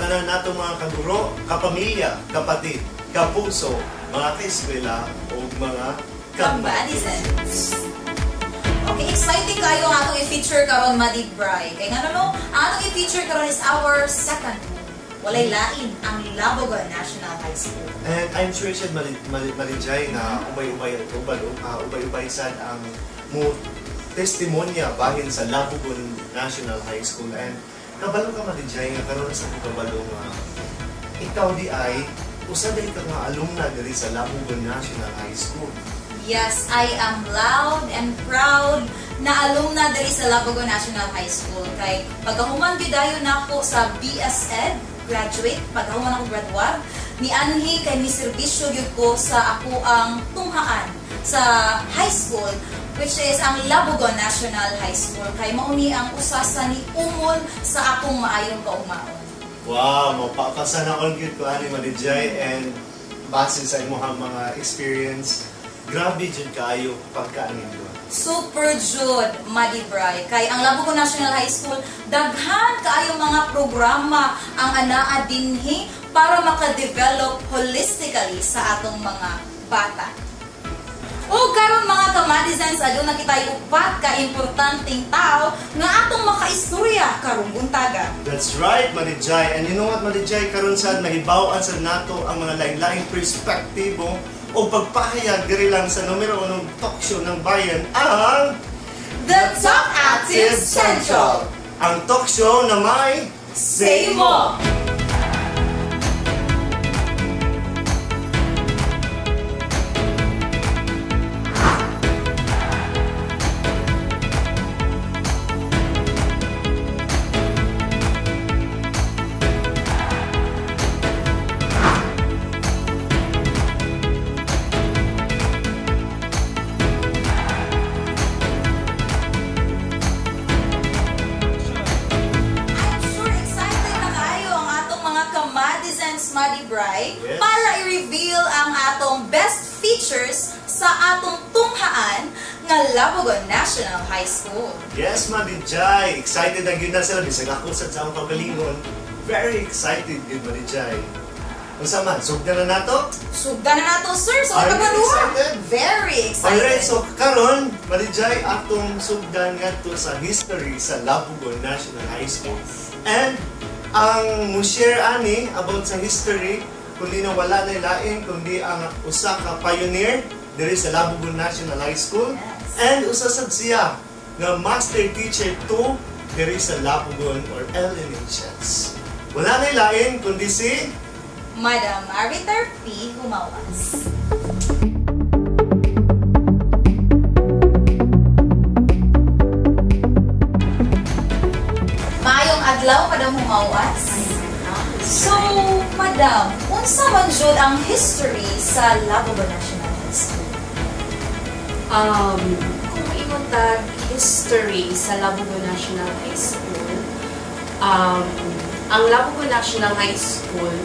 tanan nato mga kaguro, kapamilya, kapatid, kapuso, mga kaeskwela o mga Kamadizens. Okay, exciting kayo ang atong i-feature karon Madid Bray. Kaya nga no, ang atong i-feature karon is our second. Walay lain ang Labugon National High School. And I'm sure siya malijay na ubay-ubay sad ang mo testimonya bahin sa Labugon National High School. And kabalo ka malijay nga karon sa kabalo nga ikaw di ay usa dili ka nga alumna diri sa Labugon National High School. Yes, I am loud and proud na alumna diri sa Labugon National High School. Kay pagkahuman gidayon nako sa BS Ed, graduate, pagkahuman ako graduate, ni Anhi kay ni serbisyo gyud ko sa ako ang tunghaan sa high school, which is ang Labugon National High School. Kay mao ni ang usa sa niumon sa akong maayong kaugmaon. Wow, mapapasa na all gyud ko ani Madijay, and base sa imong mga experience, grabe jud kaayo pagkaanin ko. Super jud, Madi Bray. Kay ang Labugon National High School, daghan kaayo mga programa ang anaa dinhi para maka-develop holistically sa atong mga bata. O karon mga kamadizens, aduna kitay upat ka importanteng tao nga atong makaistorya karong buntaga. That's right, Madijay. And you know what, Madijay, karon sad mahibaw-an sa nato ang mga lain-laing perspektibo o pagpahayag diri lang sa numero 1 talk show ng bayan, ang The Talk Active Central. Ang talk show na may Say Mo! Madi Bray, yes, para i-reveal ang atong best features sa atong tunghaan nga Labugon National High School. Yes, Madijay. Excited na gyud na sila bisag ako sa akong pagalingon. Very excited gyud, Madijay. Unsa man, sugdan na nato? Sugdan na nato, sir. So Are you excited? Very excited. Alright, so karon, Madijay, atong sugdan ngadto sa history sa Labugon National High School. And ang mo-share ani about sa history, kundi na wala na lain kundi ang usa ka pioneer diri sa Labugon National High School, yes, and usa sad siya nga master teacher 2 diri sa Labugon or LNHS. Wala na lain kundi si Madam Aritar P. Humawas. Maayong adlaw, Madam Humawas. So, Madam, unsa man jud ang history sa Labugon National High School? Kung ingon tag history sa Labugon National High School, ang Labugon National High School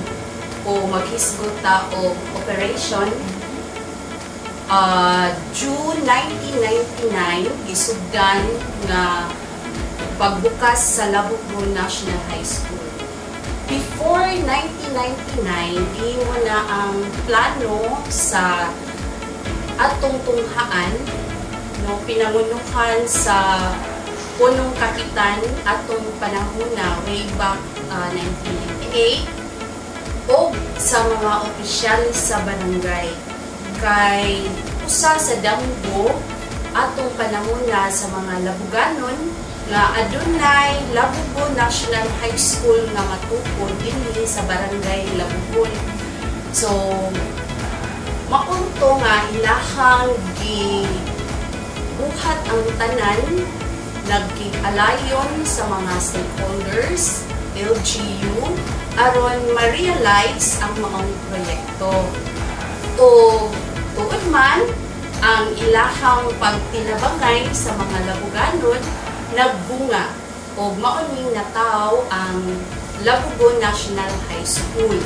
o maghisgot ta og operation June 1999 gisugdan nga pagbukas sa Labugon National High School. Before 1999, mo na ang plano sa atong tunghaan, no, pinangunuhan sa punong kapitan atong panahon na way back 1998 o sa mga opisyal sa barangay. Kay usa sa damgo atong panahon na sa mga Labuganon nga adunay Labugon National High School nga matukod dinhi sa barangay Labugon. So maunto nga ilahang gibuhat ang tanan, nagkig-alayon sa mga stakeholders, LGU, aron ma-realize ang mga proyekto. O tuod man ang ilahang pagtinabangay sa mga Labuganon nagbunga o mauning nataw ang Labugon National High School.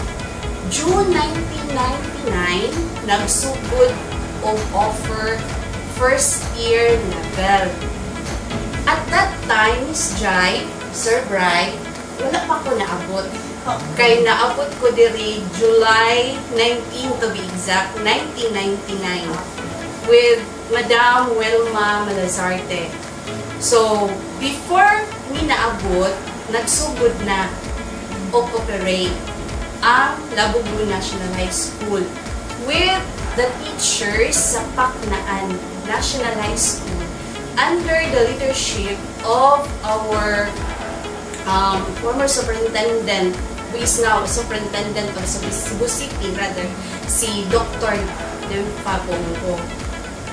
June 1999, nagsugod og offer first year level. At that time, Miss Jai, Sir Bry, wala pa ko naabot. Kay naabot ko diri July 19 to be exact, 1999 with Madam Wilma Malazarte. So, before mi naabot, nagsugod na operate ang Labugo National High School with the teachers sa Paknaan National High School under the leadership of our former superintendent, who is now superintendent of Cebu City, rather, si Dr. Dempa Bongo.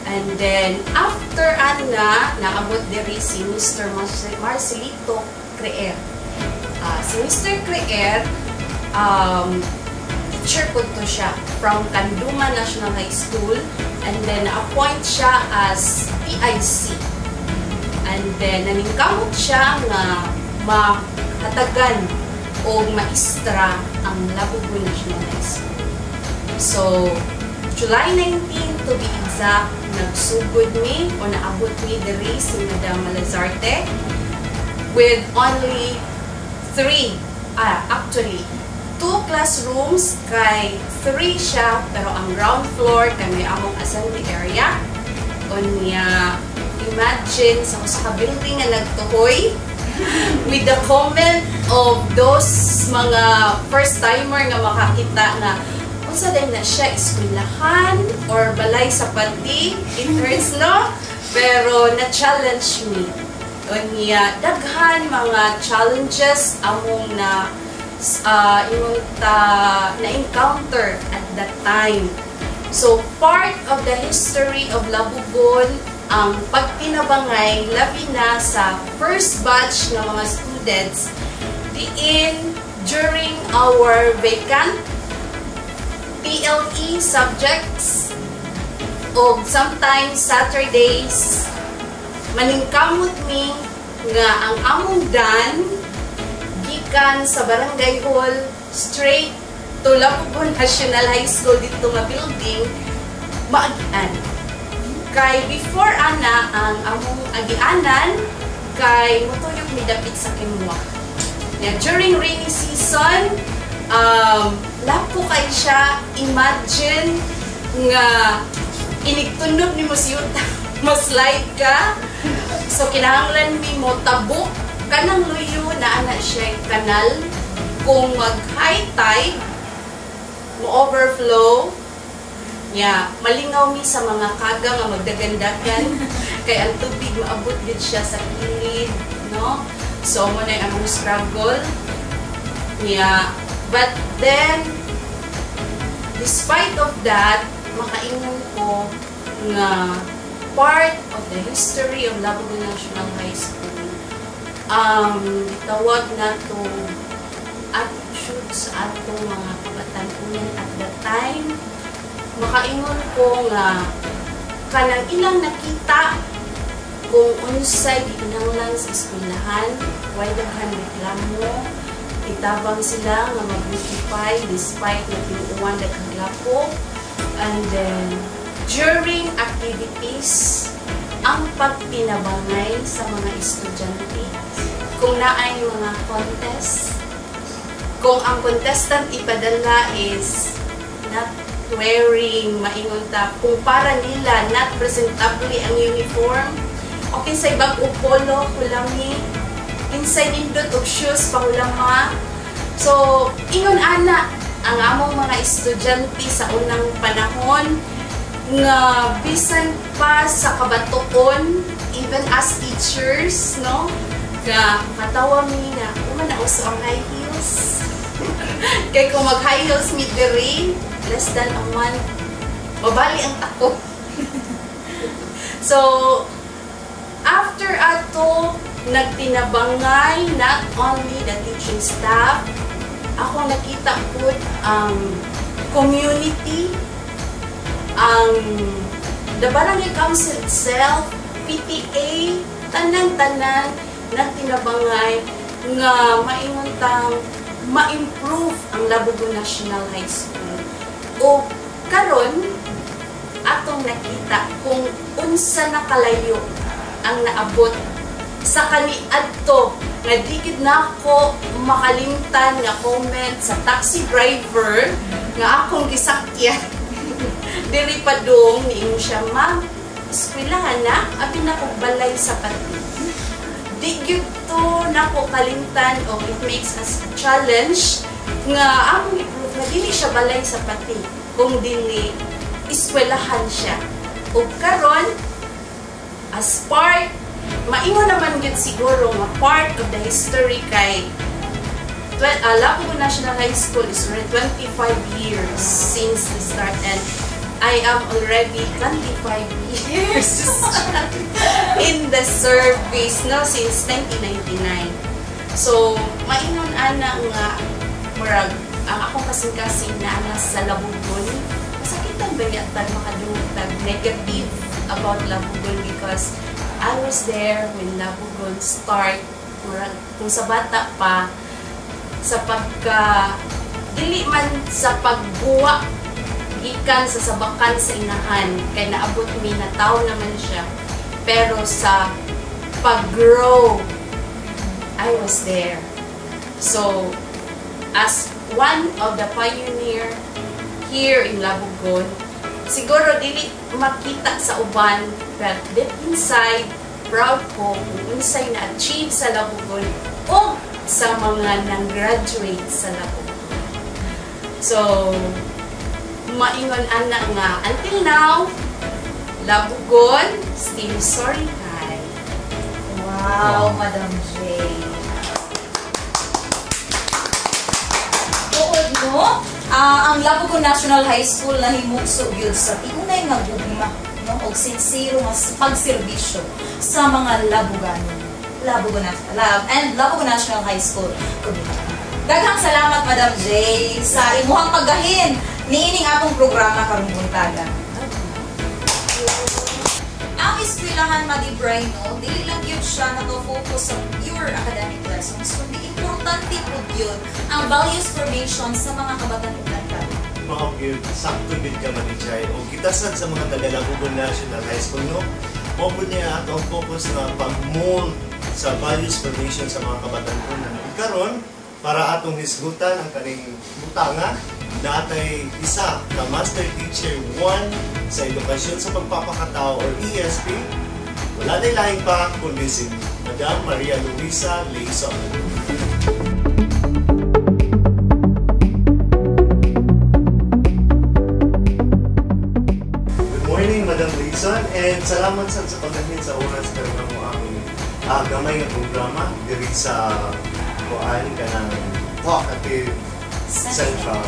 And then, after Ana, naabot diri si Mr. Marcelito Creer. Si Mr. Creer, teacher po to siya from Canduma National High School, and then na-appoint siya as PIC. And then, naningkamot siya nga mahatagan o maistra ang Labugo National High School. So, July 19 to be exact, nagsugod mi o naabot mi diri si Madam Malazarte with only 2 classrooms, kay 3 siya, pero ang ground floor kay may among assembly area. O niya, imagine sa usa ka building nga nagtuhoy with the comment of those mga first-timer nga makakita nga unsa din na siya, eskwelahan or balay sa pati, it hurts, no? Pero na-challenge me. O niya, daghan mga challenges among na-encounter at that time. So, part of the history of Labugon, ang pagtinabangay, labi na sa first batch ng mga students, during our vacant PLE subjects, o sometimes Saturdays, maningkamot mi nga ang among dan gikan sa barangay hall straight to Labugo National High School dito nga building maagian. Kay before ana ang among agianan kay mutuyok mi dapit sa Kimwa. During rainy season, lapo kay siya, imagine nga inigtunod ni mo siyuta, maslide ka. So, kinahanglan mi mo tabok kanang luyo na ana siya kanal. Kung mag-high tide, mo overflow, malingaw mi sa mga kaga nga magdagandagan. Kay ang tubig maabot din siya sa kilid, no? So, mo na yung among struggle. But then, despite of that, makaingon ko nga part of the history of Labugo National High School, tawag na to attitude sa atong mga kabatanunan at that time. Makaingon ko nga kanang ilang nakita kung unsay gikinahanglan sa eskwelahan, why daghan reklamo, itabang sila nga mag-beautify despite na tinuuan daghang lapo. And then, during activities, ang pagpinabangay sa mga estudyante. Kung naay mga contest, kung ang contestant ipadala is not wearing, maingon ta, kung para nila not presentably ang uniform, okay sa ibang polo, kulami, inside nindot og shoes, pangulama. So, ingon ana, ang among mga estudyante sa unang panahon, nga bisan pa sa kabatuon, even as teachers, no? Katawa mi na, na uso ang high heels. Kaya kung mag-high heels meet the rain, less than a month, mabali ang tako. So, after ato, nagtinabangay not only the teaching staff, ako nakita po ang community, ang the barangay council itself, PTA, tanan-tanan, nagtinabangay nga mainuntang ma-improve ang Labugo National High School. O karon atong nakita kung unsa nakalayo ang naabot sa kaniadto nga di gid nako makalimtan nga comment sa taxi driver nga akong gisakyan diri padung niingon siya, ma'am, eskwelahan na abi na kog balay sa pati. Di gyud to nako kalimtan o it makes us challenge nga among i-prove na dili siya balay sa pati kung dili eskwelahan siya. Ug karon as part, maingon naman yun siguro nga part of the history kay Lapu-Gon National High School is already 25 years since the start, and I am already 25 years in the service, no, since 1999. So, maingon ana nga murag ang akong kasing-kasing na ana sa Labu-Gon, masakitan ba yata makadungtag negative about Labu-Gon because I was there when Labu-Gon start. Kung sa bata pa, sa pagka dili man sa pagbuwa gikan sa sabakan sa inahan kay naabot mi na taw naman siya, pero sa pag-grow I was there. So as one of the pioneer here in Labu-Gon, siguro dili makita sa uban, but deep inside proud ko kung unsay na-achieve sa Labu-Gon o sa mga nang-graduate sa Labu-Gon. So, maingon ana nga, until now, Labu-Gon still soaring high. Wow, Madam J. Tuod, no? Ang Labu-Gon National High School na himugso yun sa tinunay nga gugma, no? O sincero nga pagserbisyo sa mga Labuganon. Labu-Gon National High School. Daghang salamat, Madam J, sa imuhang paggahin niining atong programa karong buntaga. Ang eskwelahan Madibray, no, dili lang yun siya nag-focus sa pure academic lessons, kundi importante po yun ang values formation sa mga kabataan ugnagan. Sakto din ka Madijay. O kitasan sa mga taga-Labu-Gon National High School, no? Mabot niya atong focus na pag-mold sa values formation sa mga kabataan. Karon para atong hisgutan ang kaning butanga na atay isa na Master Teacher 1 sa Edukasyon sa Pagpapakatao or ESP. Wala na lahing pa kundi si Madam Maria Luisa Leison. Good morning, Madam Leison, and salamat sa pagdahin sa oras karon mo aming gamay nga programa diri sa kuan kanang Talkative Central.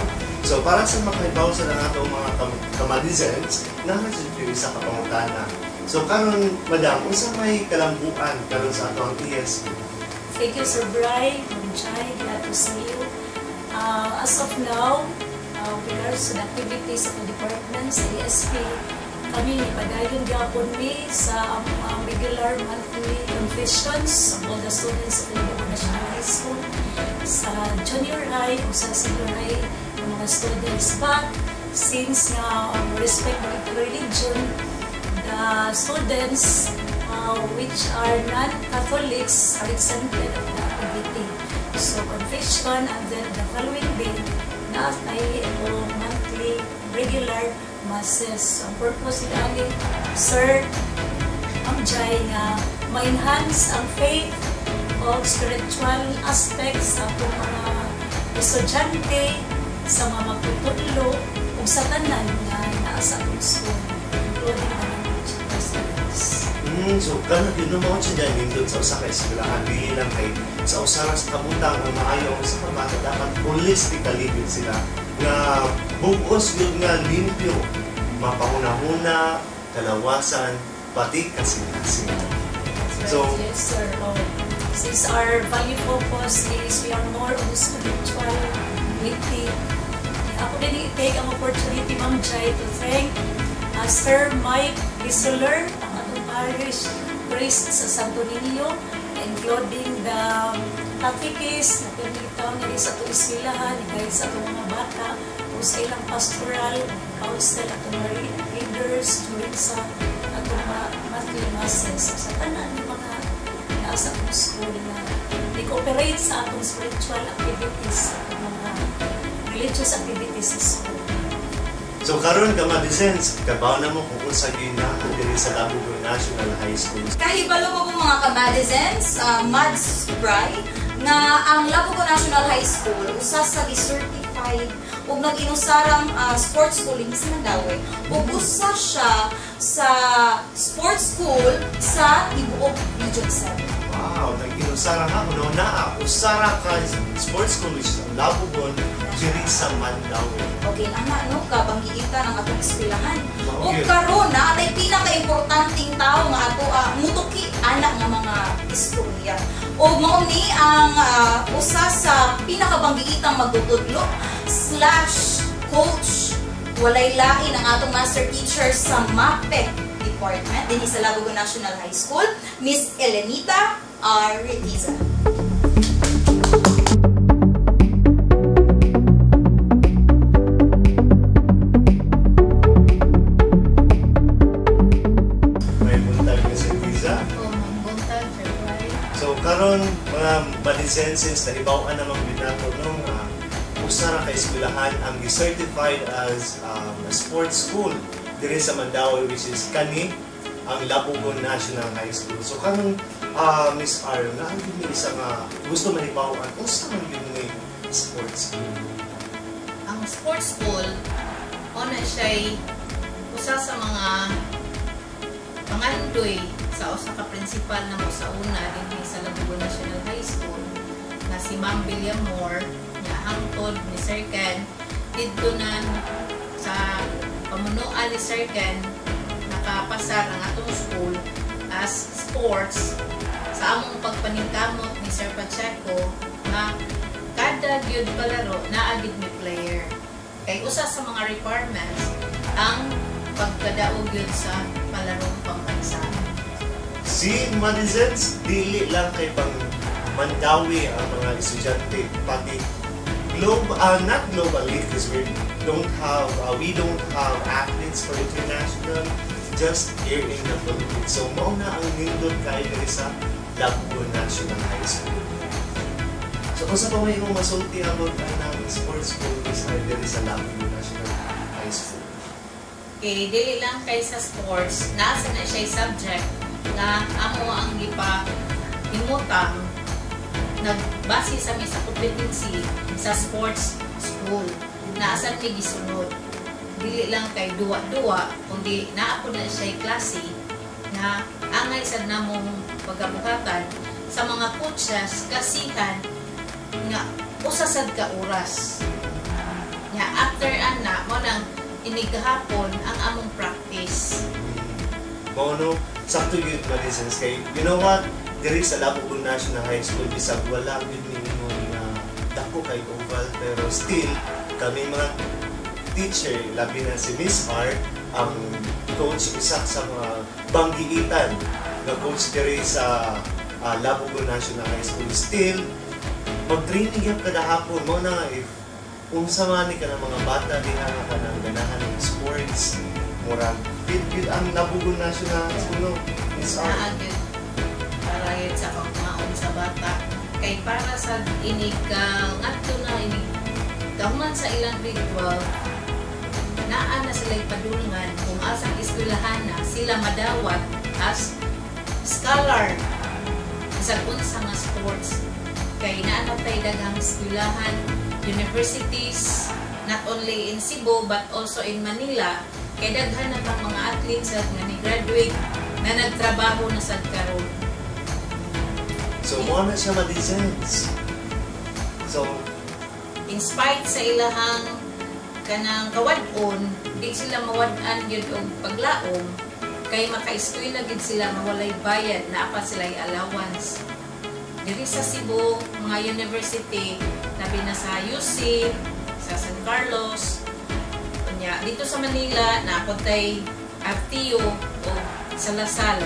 So para sa makahibaw sa atong mga kamadizens, naman isa ka pangutana. So karon Madam, unsa may kalambuan karon sa atong ESP? Thank you, Sir Bry, Ma'am Jai, glad to see you. As of now, regards to the activities of the department sa ESP, kami padayon gyapon mi sa regular monthly confessions of all the students of Labu-Gon National High School, sa junior high o sa senior high ng mga students. But since nga respect ng religion, the students which are non-Catholics are exempted of the activity. So confession, and then the following day na ay monthly regular masses. Ang purpose nila ni Sir Jai nga ma-enhance ang faith o spiritual aspects sa mga estudyante sa mga magtutudlo o sa tanan nga naasa ang school, including the non-teaching students. So, ganun yun naman siya dyan doon sa usa ka eskwelahan. Dili lang kay sa usa sa kabutang ang maayo sa kabata dapat holistically din sila nga bugos yun nga limpyo, mapahuna-huna, kalawasan, pati kasing-kasing. So, yes, sir. Since our value focus is we are more on spirituality, ako din i-take ang opportunity, Ma'am Jai, to thank Sir Mike Isuler, ang atong parish priest sa Santo Niño, including the catechist na pinilitaw na rin sa itong eskwelahan, kahit sa itong mga bata, o sa ilang pastoral council at mga leaders during sa atong monthly masses. Sa tanan ng mga sa atong school na nag-cooperate sa atong spiritual activities, sa atong mga religious activities sa school. So karon ka madisens, kabaw na mo kung unsa gyud na diri sa Labugon National High School. Kahibalo mo po mga kamadizens, Mads Bry, na ang Labugon National High School usa sa certified ug nag-inusarang sports school sa Mandaue ug usa siya sa sports school sa tibuok Region 7. Wow, nag-inusara ka kuno na usara ka sports school sa Labugon diri sa Mandaue. Okay, ano ka banggiita ng atong eskwelahan. Mao Ug gyud. karon na atay pinaka-importanting tao nga ato mutuki anak nga mga istorya. Ug mao ni ang usa sa pinakabanggiitang magtutudlo / coach walay lain ang atong master teacher sa MAPEC department dinhi sa Labugon National High School, Miss Elenita R. Retiza. May buntag ni si Liza. Buntag, February. So karon mga madisenses na ibaw-an namang binato no usara ka eskwelahan ang certified as a sports school diri sa Mandaue, which is kani ang Labugon National High School. So kanang Miss R, na ang gini isa nga gusto mahibaw-an unsa man gyud ni sports school? Ang sports school, una siya'y usa sa mga pangandoy sa usa ka principal na mo sa una din sa Labugon National High School na si Ma'am William Moore nga hangtod ni Sir Ken didto na sa pamunuan ni Sir Ken nakapasar ang atong school as sports sa among pagpaningkamot ni Sir Pacheco na kada gyud palaro naa gid mi player. Kay usa sa mga requirements ang pagkadaog yun sa palarong pambansa. Si Madizens, dili lang kay pang Mandaue ang mga estudyante, pati not globally because we don't have athletes for international, just here in the Philippines. So mao na ang nindot kay diri sa Labugon National High School. So kung sa pa may imong masulti about ang sports school is diri sa Labugon National High School. Okay, dili lang kay sa sports, nasa na siya subject na amo ang imutang nagbase sa misa competency sa sports school. Naasan ni gisunod. Dili lang kay duwa-duwa, kundi naapod na siya klase na angay sa namong pagabuhatan sa mga coaches kasihan nga usasad ka oras. Nga after ana mo nang inigahapon ang among practice. Mao no, sakto yun Madizens kay you know what? Diri sa Labugon National High School bisag wala gid nimo nga dako kay oval pero still kami mga teacher labi na si Miss R ang coach isa sa mga banggiitan nga coach diri sa Labugon National High School still mag-training gyud kada hapon mo na nga if unsa man ni kanang mga bata diha nga kanang ganahan ng sports murag fit ang Labugon National High School no Miss R. Naagid para yun sa pagmaon sa bata kay para sa inig ngadto na inig dahuman sa ilang grade 12 naa na sila ipadulungan kung asang eskwelahan na sila madawat as scholar sa unsa nga sports kay naa na tay daghang eskwelahan universities not only in Cebu but also in Manila kay daghan na pang mga athletes nga ni-graduate na nagtrabaho na sad karon. So, mo na siya Madizens. So, In spite sa ilahang kanang kawad-on, di sila mawad-an gyud og paglaom kay maka-eskwela gid sila mawalay bayad na apa sila allowance. Diri sa Cebu, mga university, labi na sa UC, sa San Carlos, kunya dito sa Manila napuntay RTO o sa Lasal.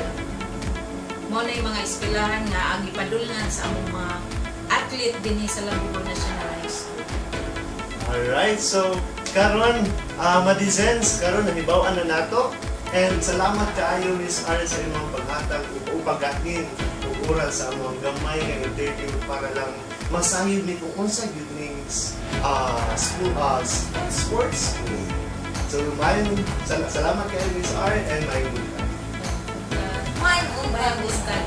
Mo na yung mga eskwelahan nga ang ipadulngan sa among mga athlete dinhi sa Labugon National High School. alright. So, karon Madizens, karon nahibaw-an na nato. And salamat kaayo Miss R sa imong paghatag ug paggahin ug oras sa among gamay nga interview para lang masahid ni kung unsa gyud ning sports school. So, salamat kayo Miss R and my buntag. May buntag.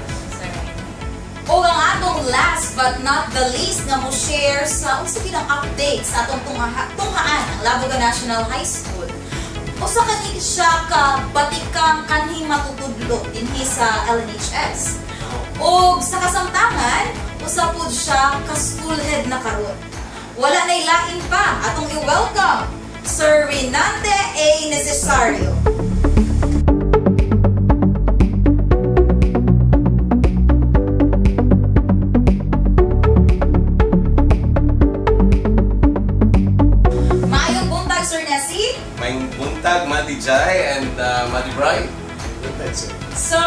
O ang atong last but not the least nga mo share sa unsa gid ang update sa atong tunghaan ang Labuga National High School. Usa kani siya ka batikang kanhing matutudlo dinhi sa LNHS. O sa kasamtangan, usa pud siya ka school head na karon. Wala nay lain pa atong i-welcome Sir Renante A. Necesario. Buntag, Madi Jai and Madi Bray. So,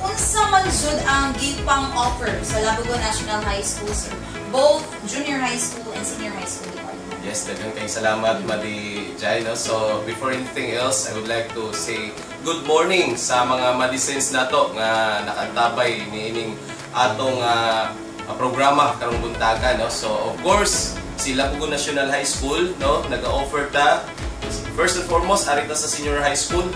unsa man jud ang gipang offer sa Labugo National High School, sir? Both junior high school and senior high school department. Yes, daghang kayong salamat, Madi Jai. No? So, before anything else, I would like to say good morning sa mga Madisens nato nga nakantabay niining atong programa karong buntaga. No? So, of course, si Labugo National High School, no, nag-offer ta. First and foremost, arita sa senior high school.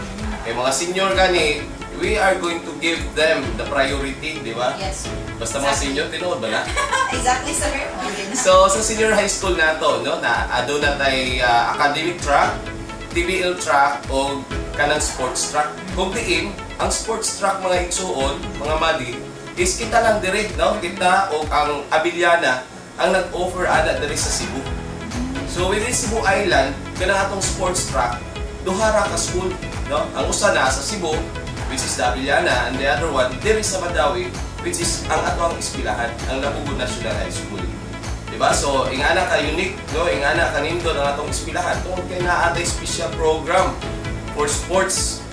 Kay mga senior gani, we are going to give them the priority, di ba? Yes, sir. Basta mga senior, tinuod ba na? Exactly, sir. Okay na. So, sa senior high school nato, no, ado na tay academic track, TBL track, o kanang sports track. Kung diin, ang sports track mga igsuon, mga madi, is kita lang dire, no? Kita o ang Abiliana ang nag-offer ana dire sa Cebu. So within Cebu Island, kanang atong sports track, duhara ka school, no? Ang usa na sa Cebu, which is the Abiliana, and the other one there is sa Madawi, which is ang atong eskwelahan, ang Labugo National High School. Diba? So ingana ka unique, no? Ingana ka nindo ang atong eskwelahan. Tungod kay naa atay special program for sports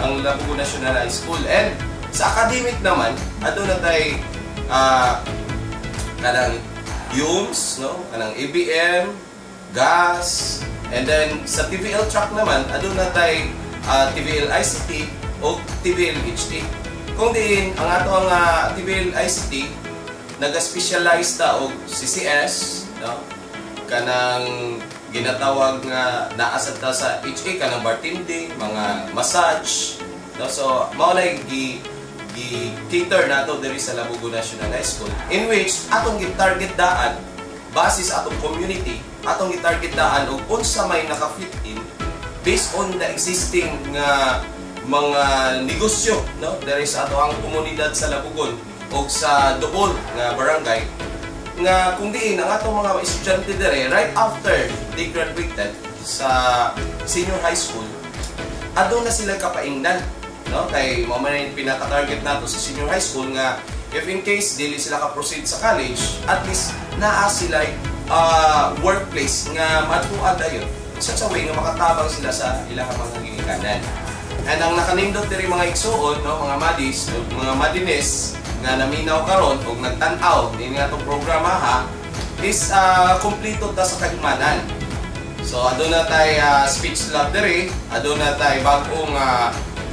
ang Labugo National High School. And sa academic naman, aduna tay kanang UMS, no? Kanang ABM, GAS, and then sa TVL track naman, adun na tay TVL ICT o TVL HT. Kung diin, ang ato ang TVL ICT, nag-specialize ta og CCS, no? Kanang ginatawag nga naasad ta sa HA, kanang bartending, mga massage, no? So, maulay gi-cater nato diri sa Labugo National High School, in which atong gi-target daan base sa atong community, atong i-target daan og unsa may naka-fit in based on the existing nga mga negosyo, no, diri sa ato ang komunidad sa Labugon o sa Dobol nga barangay, nga kung diin ang atong mga estudyante diri right after they graduated sa senior high school, adto na sila kapaingnan, no, kay mo man pinaka-target nato sa senior high school nga if in case dili sila ka-proceed sa college, at least naa sila workplace nga matuad dayon sa way nga makatabang sila sa ilang mga ginikanan. And ang nakanindot diri mga igsuon, no, mga madis, mga madines nga naminaw karon og nagtan-aw ini nga tong programa ha, is kompleto ta sa kahimanan. So aduna tay speech lab diri, aduna tay bag-ong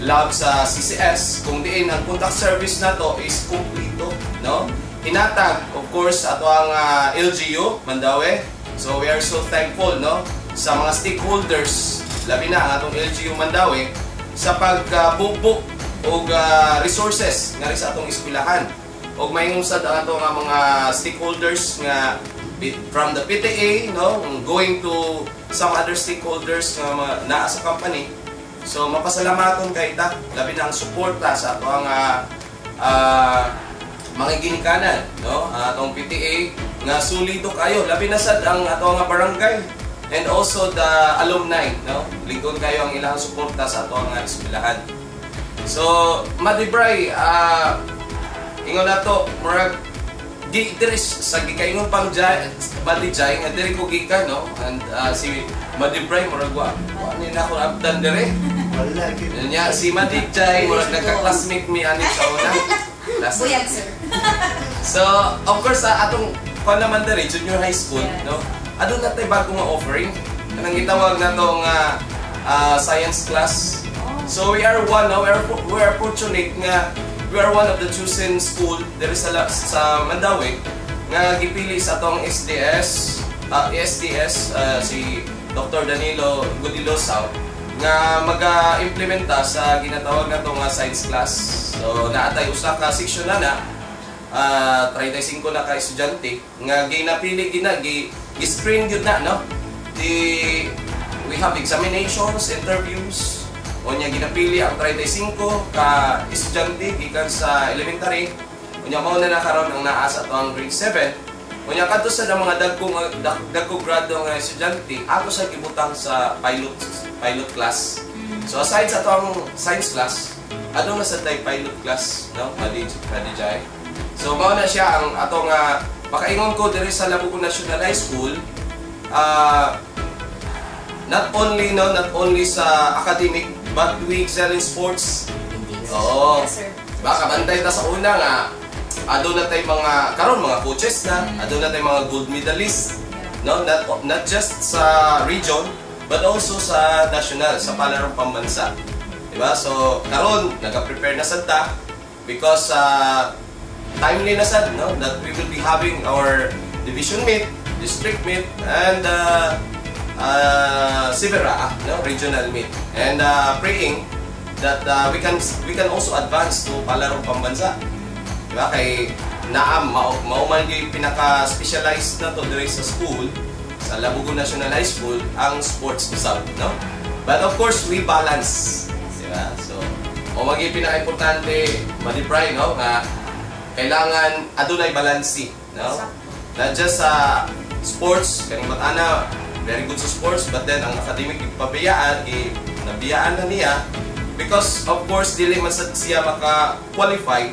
lab sa CCS, kung diin ang contact service nato is kompleto, no? Hinatag, of course, ato ang LGU Mandawi. So we are so thankful, no, sa mga stakeholders, labi na ang atong LGU Mandawi sa pagbugbog og resources nga sa atong eskwelahan. Og mayungusad ang atong mga stakeholders nga from the PTA, no, going to some other stakeholders nga naa sa company. So mapasalamaton kay ta, labi na ang suporta sa ato ang mga ginikanan, no, atong PTA nga solido kayo, labi na sad ang ato nga barangay and also the alumni, no, lingkod kayo ang ilang suporta sa ato nga eskwelahan. So Madi Bray, ingon nato murag diri sa gikaingon pang Madi Jai nga diri ko gikan, no, and si Madi Bray murag wa ni na ko abdan diri. Wala gid. Nya si Madi Jai murag nagka-classmate mi ani sa una. Buyag, sir. So, of course, atong kung naman diri junior high school, no, adun na tay bagong offering kanang gitawag na tong science class. So we are one, no, we are fortunate nga we are one of the chosen school there sa Mandawi nga gipili sa atong SDS si Dr. Danilo Gudilosaw nga mag-implementa sa ginatawag na itong science class. So naatay usa ka section na 35 na ka estudyante nga ginapili gi-screen gyud na no. We have examinations, interviews. Unya ginapili ang 35 ka estudyante gikan sa elementary. Unya mao na nakaroon ang naa sa atong grade 7. Unya kadto sa mga dagkong grado nga estudyante, ato sa gibutang sa pilot class. So aside sa atong science class, adto na sa pilot class, no? Madijay. So mao na siya ang atong makaingon ko diri sa Labugon National High School. Not only sa academic, but we excel in sports. Indeed. Oo. Yes, sir. Baka bantay ta sa una nga, adto na tay mga coaches na, adto na tay mga gold medalists. No, not just sa region, but also sa national, sa palarong pambansa. Diba? So, karon nag-prepare na sad ta because timely na sad, no, that we will be having our division meet, district meet, and Sibera, no, regional meet, and praying that we can also advance to palarong pambansa. Diba? Kay mauman yung pinaka-specialized na to diri sa school, sa Labugon National High School, ang sports usab, no? But of course, we balance. Diba? So, maging pinaka-importante, Madipray, no, nga kailangan adunay balansi, no? Not just sa sports, kaning bata-ana very good sa sports, but then ang academic nabiyaan na niya because of course dili man sad siya maka-qualify.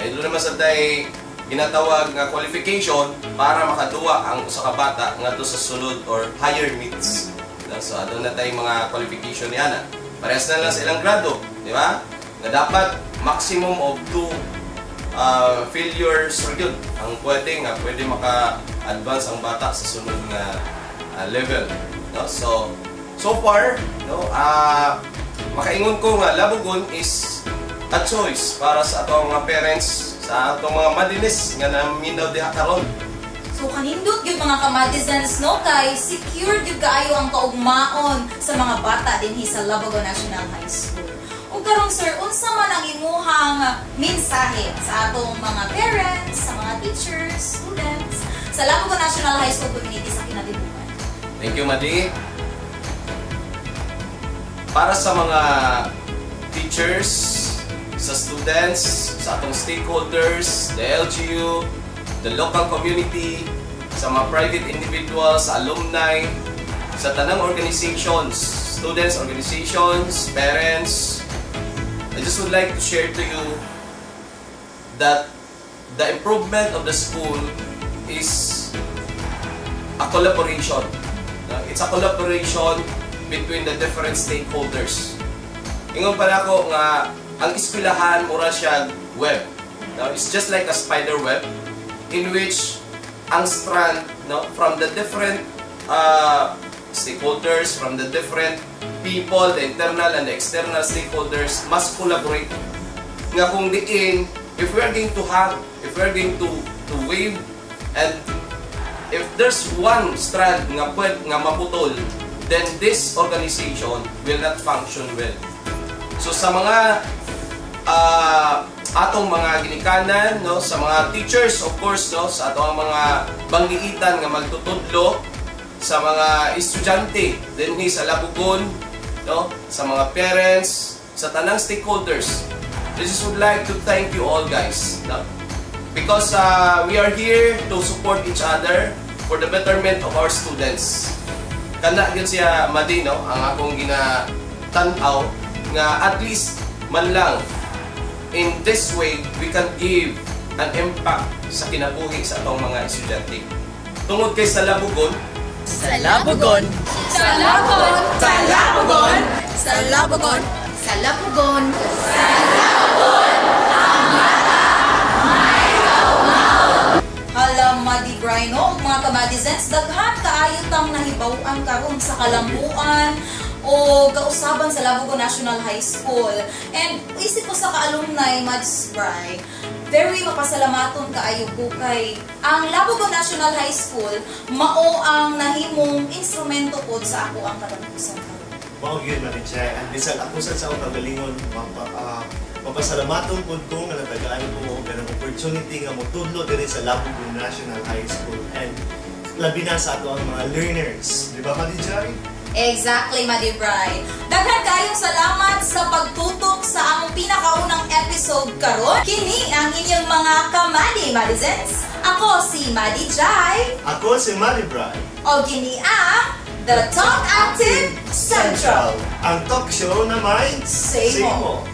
Doon naman sa tay ginatawag nga qualification para makaduwa ang usa ka bata ngadto sa sulod or higher meets. So adto na tay mga qualification niya. Parehas na lang sa ilang grado, di ba? Na dapat maximum of 2 failures or yun ang pwede maka-advance ang bata sa sunod nga level, no? So far, no, makaingon ko nga Labugon is a choice para sa atong mga parents, sa atong mga madinis nga naminaw diha karon. So kanindot gyud mga kamadizens, no, kay secure gyud kaayo ang kaugmaon sa mga bata dinhi sa Labugon National High School. Ug karon sir, unsa man ang imuhang mensahe sa atong mga parents, sa mga teachers, students sa Labugon National High School community sa kinabubuhan? Thank you, Madi. Para sa mga teachers, sa students, sa atong stakeholders, the LGU, the local community, sa mga private individuals, sa alumni, sa tanang organizations, students organizations, parents, I just would like to share to you that the improvement of the school is a collaboration. It's a collaboration between the different stakeholders. Ingon pa ako nga ang eskwelahan mura siya web. Now, it's just like a spider web in which ang strand, no, from the different stakeholders, from the different people, the internal and the external stakeholders must collaborate. Nga kung diin, if we are going to wave, and if there's one strand nga maputol, then this organization will not function well. So sa mga atong mga ginikanan, no, sa mga teachers, of course, no, sa atong mga banggiitan nga magtutudlo sa mga estudyante dinhi sa Labugon, no, sa mga parents, sa tanang stakeholders, I just would like to thank you all, guys, no? Because we are here to support each other for the betterment of our students. Kana yun siya, Madi, no, ang akong ginatanaw nga at least man lang in this way we can give an impact sa kinabuhi sa atong mga estudyante. Tungod kay sa Labugon, sa Labugon, Sa Labugon! sa Labugon, sa Labugon, Sa Labugon! Hala, Madi Brino, mga kamadizens, daghan kaayo tang nahibaw-an karon sa kalambuan o kausaban sa Labugo National High School. And isip ko sa ka-alumni, Mads Bry, very mapasalamaton kaayo ko kay ang Labugo National High School mao ang nahimong instrumento pod sa ako ang katapusan karon. Mao gyud man siya. And bisan ako sa akong kagalingon, mapasalamaton pod ko nga natagaan ko kanang opportunity nga motudlo diri sa Labugo National High School. And labi na sa ato ang mga learners. Di ba, Madijay? Exactly, Madi Bry. Daghan kayong salamat sa pagtutok sa among pinakaunang episode karon. Kini ang inyong mga kamadi, Madizens. Ako si Madi Jai. Ako si Madibray. O kini ang The Talk Active Central. Ang talk show na may Say mo.